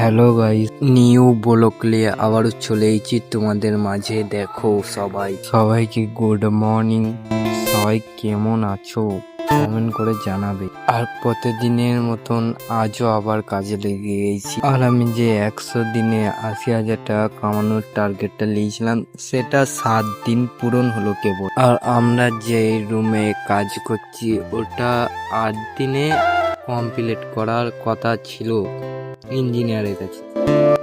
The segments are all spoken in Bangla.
হ্যালো গাইস, নিউ ব্লগ নিয়ে আবারও চলে এসেছি তোমাদের মাঝে। দেখো সবাইকে গুড মর্নিং। সবাই কেমন আছো কমেন্ট করে জানাবে। আর প্রতিদিনের মতন আজও আবার কাজে লেগে গেছি। আর আমি যে 100 দিনে 80,000 টাকা কামানোর টার্গেটটা নিয়েছিলাম, সেটা 7 দিন পূরণ হলো কেবল। আর আমরা যে রুমে কাজ করছি ওটা 8 দিনে কমপ্লিট করার কথা ছিল ইঞ্জিনিয়ারের কাছে,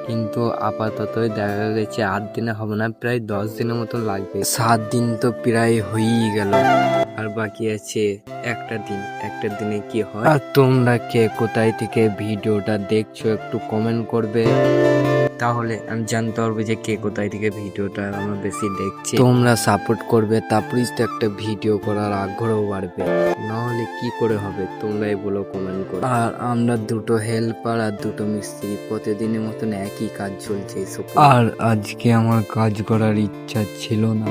কিন্তু আপাতত দেখা গেছে 8 দিনে হবে না, প্রায় 10 দিনের মতো লাগবে। 7 দিন তো প্রায় হয়েই গেল, আর বাকি আছে একটা দিনে কি হয়। আর তোমরা কে কোথায় থেকে ভিডিওটা দেখছো একটু কমেন্ট করবে, তাহলে আমি জানতে পারবো যে কে কোথায় থেকে ভিডিওটা আমার বেশি দেখছে। তোমরা সাপোর্ট করবে, তারপরেই তো একটা ভিডিও করার আগ্রহ বাড়বে, নাহলে কি করে হবে তোমরাই বলো কমেন্ট করো। আর আমরা দুটো হেল্পার আর দুটো মিস্ত্রি, প্রতিদিনের মতন একই কাজ চলছে এইসব। আর আজকে আমার কাজ করার ইচ্ছা ছিল না,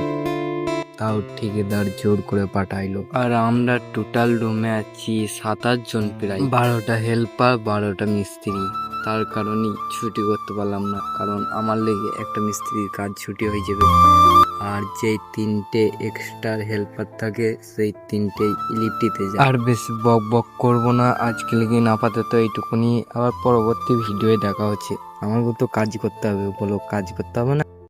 তাও ঠিকাদার জোর করে পাঠাইলো। আর আমরা টোটাল রুমে আছি 7-8 জন, প্রায় 12টা হেল্পার 12টা মিস্ত্রি। তার কারণেই ছুটি করতে পারলাম না, কারণ আমার লেগে একটা মিস্ত্রির কাজ ছুটি হয়ে যাবে। আর যেই 3টে এক্সট্রা হেল্পার থাকে সেই 3টেই লিফটিতে যায়। আর বেশি বক বক করবো না আজকে লেগে, আপাতত এইটুকুনি। আবার পরবর্তী ভিডিওয়ে দেখা হচ্ছে। আমাকে তো কাজ করতে হবে, বলো কাজ করতে হবে না?